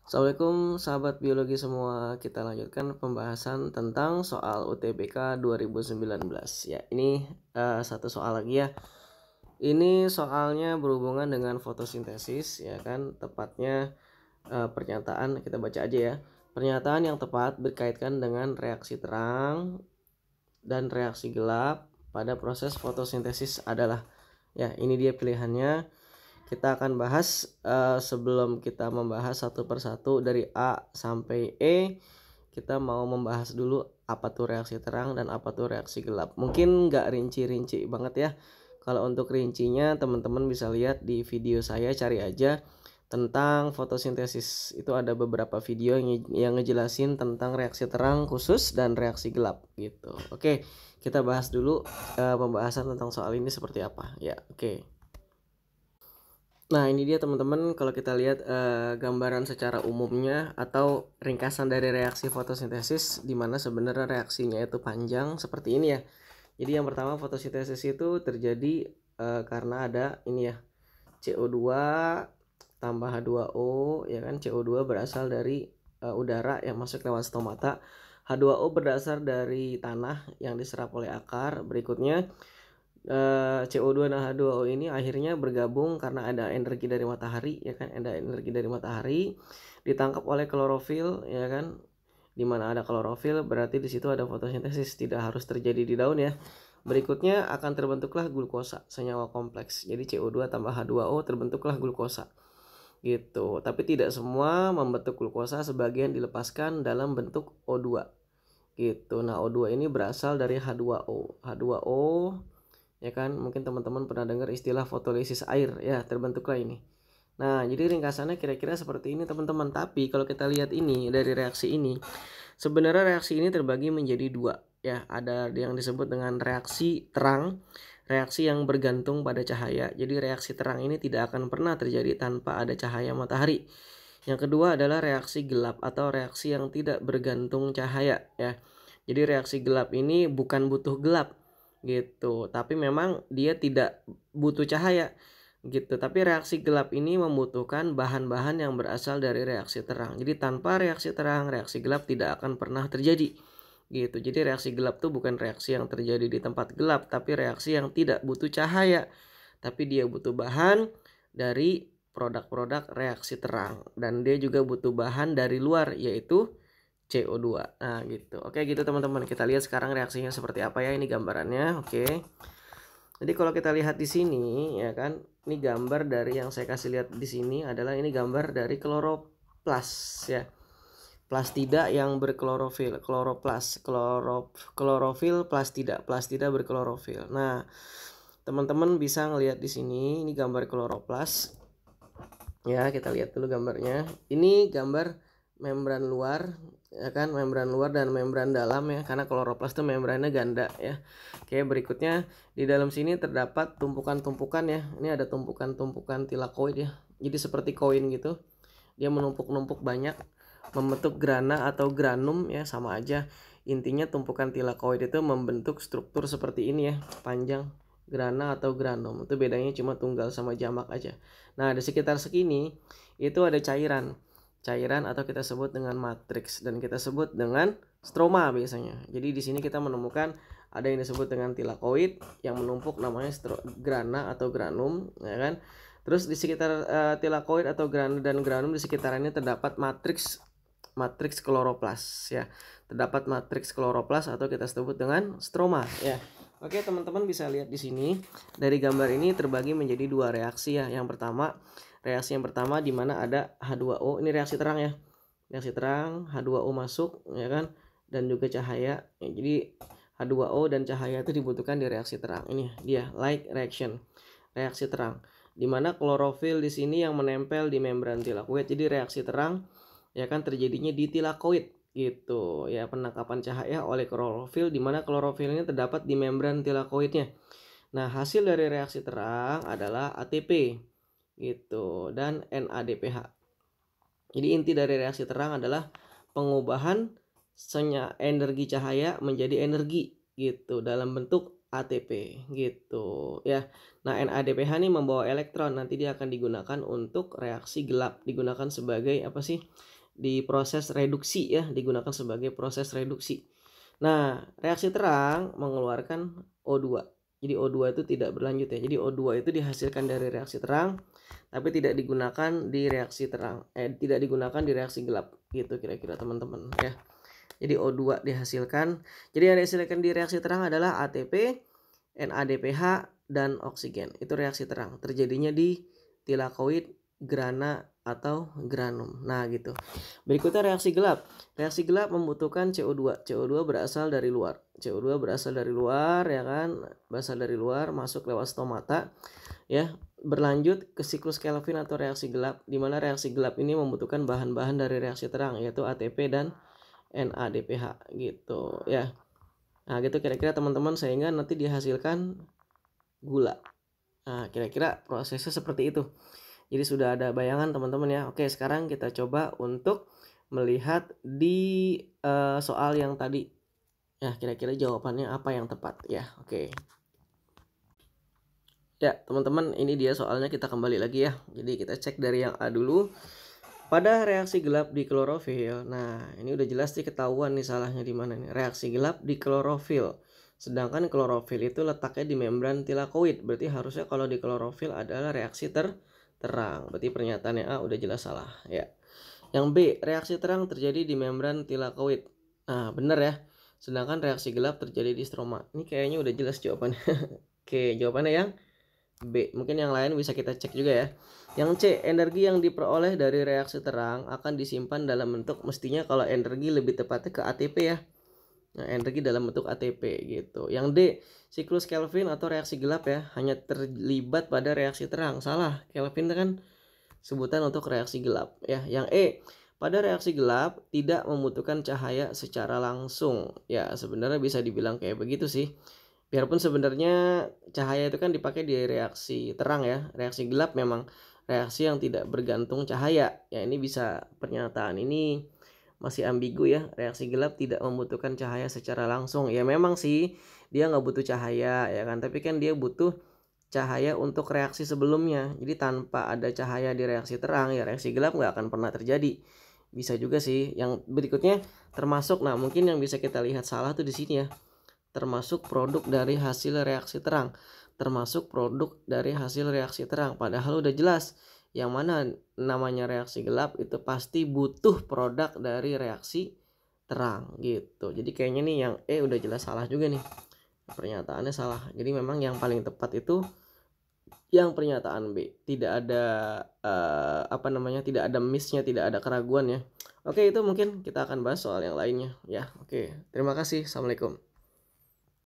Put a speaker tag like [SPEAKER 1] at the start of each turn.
[SPEAKER 1] Assalamualaikum sahabat biologi semua. Kita lanjutkan pembahasan tentang soal UTBK 2019. Ya, ini satu soal lagi ya. Ini soalnya berhubungan dengan fotosintesis ya kan, tepatnya pernyataan kita baca aja ya. Pernyataan yang tepat berkaitan dengan reaksi terang dan reaksi gelap pada proses fotosintesis adalah, ya ini dia pilihannya. Kita akan bahas sebelum kita membahas satu persatu dari A sampai E. Kita mau membahas dulu apa tuh reaksi terang dan apa tuh reaksi gelap. Mungkin nggak rinci-rinci banget ya. Kalau untuk rincinya teman-teman bisa lihat di video saya, cari aja tentang fotosintesis. Itu ada beberapa video yang ngejelasin tentang reaksi terang khusus dan reaksi gelap gitu. Oke, kita bahas dulu pembahasan tentang soal ini seperti apa ya. Oke. Nah, ini dia teman-teman, kalau kita lihat gambaran secara umumnya atau ringkasan dari reaksi fotosintesis, di mana sebenarnya reaksinya itu panjang seperti ini ya. Jadi yang pertama, fotosintesis itu terjadi karena ada ini ya, CO2 tambah H2O ya kan. CO2 berasal dari udara yang masuk lewat stomata. H2O berasal dari tanah yang diserap oleh akar. Berikutnya CO2 dan H2O ini akhirnya bergabung karena ada energi dari matahari ya kan, ada energi dari matahari ditangkap oleh klorofil ya kan. Di mana ada klorofil berarti di situ ada fotosintesis, tidak harus terjadi di daun ya. Berikutnya akan terbentuklah glukosa, senyawa kompleks. Jadi CO2 tambah H2O terbentuklah glukosa gitu. Tapi tidak semua membentuk glukosa, sebagian dilepaskan dalam bentuk O2 gitu. Nah, O2 ini berasal dari H2O. H2O ya kan, mungkin teman-teman pernah dengar istilah fotolisis air ya, terbentuklah ini. Nah, jadi ringkasannya kira-kira seperti ini teman-teman. Tapi kalau kita lihat ini dari reaksi ini, sebenarnya reaksi ini terbagi menjadi dua ya. Ada yang disebut dengan reaksi terang, reaksi yang bergantung pada cahaya. Jadi reaksi terang ini tidak akan pernah terjadi tanpa ada cahaya matahari. Yang kedua adalah reaksi gelap atau reaksi yang tidak bergantung cahaya ya. Jadi reaksi gelap ini bukan butuh gelap gitu, tapi memang dia tidak butuh cahaya gitu. Tapi reaksi gelap ini membutuhkan bahan-bahan yang berasal dari reaksi terang. Jadi tanpa reaksi terang, reaksi gelap tidak akan pernah terjadi gitu. Jadi reaksi gelap tuh bukan reaksi yang terjadi di tempat gelap, tapi reaksi yang tidak butuh cahaya, tapi dia butuh bahan dari produk-produk reaksi terang, dan dia juga butuh bahan dari luar yaitu CO2. Nah gitu. Oke gitu teman-teman, kita lihat sekarang reaksinya seperti apa ya. Ini gambarannya. Oke. Jadi kalau kita lihat di sini ya kan, ini gambar dari yang saya kasih lihat di sini adalah ini gambar dari kloroplas ya. Plastida yang berklorofil, klorofil plastida berklorofil. Nah, teman-teman bisa ngelihat di sini, ini gambar kloroplas. Ya, kita lihat dulu gambarnya. Ini gambar membran luar ya kan, membran luar dan membran dalam ya, karena kloroplas itu membrannya ganda ya. Oke, berikutnya di dalam sini terdapat tumpukan-tumpukan ya. Ini ada tumpukan-tumpukan tilakoid ya. Jadi seperti koin gitu. Dia menumpuk-numpuk banyak membentuk grana atau granum ya, sama aja. Intinya tumpukan tilakoid itu membentuk struktur seperti ini ya, panjang. Grana atau granum itu bedanya cuma tunggal sama jamak aja. Nah, di sekitar segini itu ada cairan atau kita sebut dengan matriks, dan kita sebut dengan stroma biasanya. Jadi di sini kita menemukan ada yang disebut dengan tilakoid yang menumpuk, namanya grana atau granum ya kan. Terus di sekitar tilakoid atau grana dan granum, di sekitarannya terdapat matriks kloroplas ya. Terdapat matriks kloroplas atau kita sebut dengan stroma ya. Oke, teman-teman bisa lihat di sini dari gambar ini terbagi menjadi dua reaksi ya. Reaksi yang pertama di mana ada H2O, ini reaksi terang ya. Reaksi terang, H2O masuk ya kan, dan juga cahaya. Ya, jadi H2O dan cahaya itu dibutuhkan di reaksi terang. Ini dia light reaction, reaksi terang. Di mana klorofil di sini yang menempel di membran tilakoid. Jadi reaksi terang ya kan terjadinya di tilakoid gitu ya, penangkapan cahaya oleh klorofil, di mana klorofil ini terdapat di membran tilakoidnya. Nah, hasil dari reaksi terang adalah ATP gitu dan NADPH. Jadi inti dari reaksi terang adalah pengubahan energi cahaya menjadi energi gitu dalam bentuk ATP gitu ya. Nah, NADPH ini membawa elektron, nanti dia akan digunakan untuk reaksi gelap, digunakan sebagai apa sih? di proses reduksi ya, digunakan sebagai proses reduksi. Nah, reaksi terang mengeluarkan O2. Jadi O2 itu tidak berlanjut ya. Jadi O2 itu dihasilkan dari reaksi terang tapi tidak digunakan di reaksi terang. Tidak digunakan di reaksi gelap gitu kira-kira teman-teman ya. Jadi O2 dihasilkan. Jadi yang dihasilkan di reaksi terang adalah ATP, NADPH dan oksigen. Itu reaksi terang. Terjadinya di tilakoid, grana atau granum. Nah, gitu. Berikutnya reaksi gelap. Reaksi gelap membutuhkan CO2. CO2 berasal dari luar. CO2 berasal dari luar ya kan? Berasal dari luar masuk lewat stomata ya. Berlanjut ke siklus Kelvin atau reaksi gelap di mana reaksi gelap ini membutuhkan bahan-bahan dari reaksi terang yaitu ATP dan NADPH gitu ya. Nah, gitu kira-kira teman-teman sehingga nanti dihasilkan gula. Nah, kira-kira prosesnya seperti itu. Jadi sudah ada bayangan teman-teman ya. Oke, sekarang kita coba untuk melihat di soal yang tadi. Ya, kira-kira jawabannya apa yang tepat ya. Oke. Ya, teman-teman, ini dia soalnya, kita kembali lagi ya. Jadi kita cek dari yang A dulu. Pada reaksi gelap di klorofil. Nah, ini udah jelas sih ketahuan nih salahnya di mana nih. Reaksi gelap di klorofil. Sedangkan klorofil itu letaknya di membran tilakoid. Berarti harusnya kalau di klorofil adalah reaksi terang. Berarti pernyataannya A udah jelas salah ya. Yang B, reaksi terang terjadi di membran tilakoid. Nah, bener ya. Sedangkan reaksi gelap terjadi di stroma. Ini kayaknya udah jelas jawabannya. Oke, jawabannya yang B. Mungkin yang lain bisa kita cek juga ya. Yang C, energi yang diperoleh dari reaksi terang akan disimpan dalam bentuk, mestinya kalau energi lebih tepatnya ke ATP ya. Nah, energi dalam bentuk ATP gitu. Yang D, siklus Kelvin atau reaksi gelap ya, hanya terlibat pada reaksi terang. Salah, Kelvin kan sebutan untuk reaksi gelap ya. Yang E, pada reaksi gelap tidak membutuhkan cahaya secara langsung. Ya, sebenarnya bisa dibilang kayak begitu sih. Biarpun sebenarnya cahaya itu kan dipakai di reaksi terang ya. Reaksi gelap memang reaksi yang tidak bergantung cahaya. Ya, ini bisa, pernyataan ini masih ambigu ya. Reaksi gelap tidak membutuhkan cahaya secara langsung. Ya memang sih dia nggak butuh cahaya ya kan. Tapi kan dia butuh cahaya untuk reaksi sebelumnya. Jadi tanpa ada cahaya di reaksi terang ya reaksi gelap nggak akan pernah terjadi. Bisa juga sih. Yang berikutnya termasuk, nah mungkin yang bisa kita lihat salah tuh di sini ya. Termasuk produk dari hasil reaksi terang. Termasuk produk dari hasil reaksi terang. Padahal udah jelas yang mana namanya reaksi gelap itu pasti butuh produk dari reaksi terang gitu. Jadi kayaknya nih yang E udah jelas salah juga nih. Pernyataannya salah. Jadi memang yang paling tepat itu yang pernyataan B. Tidak ada tidak ada miss-nya, tidak ada keraguan ya. Oke, itu mungkin kita akan bahas soal yang lainnya ya. Oke, terima kasih. Assalamualaikum.